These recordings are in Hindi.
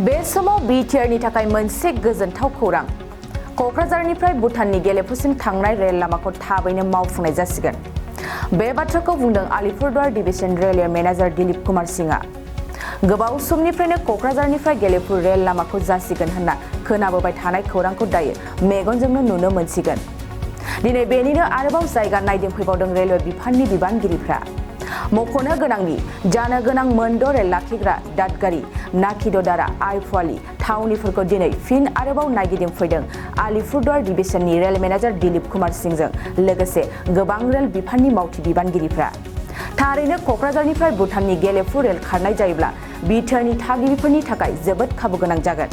बे समाव बिटिआरनि थाखाय मोनसे गोजोनथाव खौरां। क'क्राझारनिफ्राय भुटाननि गेलेफुसिम थांनाय रेल लामाखौ थाबैनो मावफुंनाय जासिगोन। बे बाथ्राखौ बुंदों Alipurduar division railway manager Dilip Kumar सिंहआ। गोबाव समनिफ्रायनो क'क्राझारनिफ्राय गेलेफु रेल लामाखौ जासिगोन होनना खोनाबोबाय थानाय खौरांखौ दायो मेगनजोंनो नुनो मोनसिगोन। दिनै बेनिनो आरोबाव जायगा नायदिंफैबावदों रेलवे बिफाननि बिबानगिरिफ्रा। मख'नो गोनांदि जानो गोनां मोनद' रेल लाखिग्रा दादगारि, नाकिददारा, आइफवालि थावनिफोरखौ दिनै फिन आरोबाव नायगिदिंफैदों आलिपुरद्वार डिभिजननि रेल मेनेजार दिलीप कुमार सिंहजों लोगोसे गोबां रेल बिफाननि मावथि बिबानगिरिफ्रा। थारैनो क'क्राझारनिफ्राय भुटाननि गेलेफु रेल खारनाय जायोब्ला बिटिआरनि थागिबिफोरनि थाखाय जोबोद खाबु गोनां जागोन।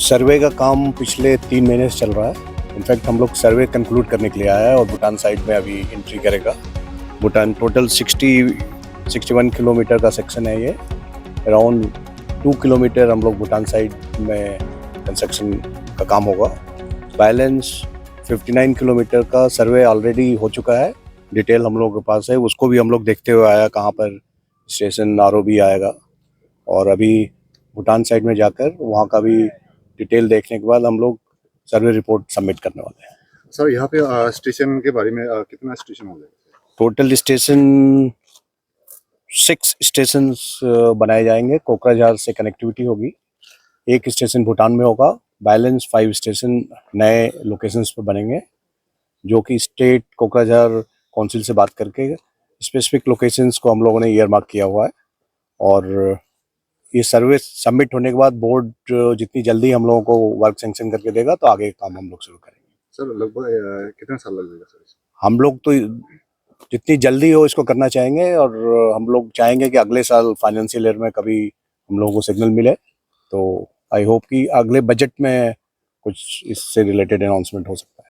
सर्वे का काम पिछले 3 महीने से चल रहा है। इनफैक्ट हम लोग सर्वे कंक्लूड करने के लिए आया है और भूटान साइड में अभी एंट्री करेगा। भूटान टोटल 61 किलोमीटर का सेक्शन है ये। अराउंड 2 किलोमीटर हम लोग भूटान साइड में कंस्ट्रक्शन का काम होगा। बैलेंस 59 किलोमीटर का सर्वे ऑलरेडी हो चुका है। डिटेल हम लोगों के पास है, उसको भी हम लोग देखते हुए आया कहाँ पर स्टेशन आरओबी आएगा। और अभी भूटान साइड में जाकर वहाँ का भी डिटेल देखने के बाद हम लोग सर्वे रिपोर्ट सबमिट करने वाले हैं। सर यहाँ पे स्टेशन के बारे में कितना स्टेशन हो जाएगा? टोटल स्टेशन 6 स्टेशन बनाए जाएंगे। कोकराझार से कनेक्टिविटी होगी। एक स्टेशन भूटान में होगा। बैलेंस 5 स्टेशन नए लोकेशंस पर बनेंगे, जो कि स्टेट कोकराझार काउंसिल से बात करके स्पेसिफिक लोकेशंस को हम लोगों ने ईयर मार्क किया हुआ है। और ये सर्वे सबमिट होने के बाद बोर्ड जितनी जल्दी हम लोगों को वर्क सैंक्शन करके देगा तो आगे काम हम लोग शुरू करेंगे। सर लगभग कितना साल लगेगा सर? हम लोग तो जितनी जल्दी हो इसको करना चाहेंगे और हम लोग चाहेंगे कि अगले साल फाइनेंशियल ईयर में कभी हम लोगों को सिग्नल मिले। तो आई होप कि अगले बजट में कुछ इससे रिलेटेड अनाउंसमेंट हो सकता है।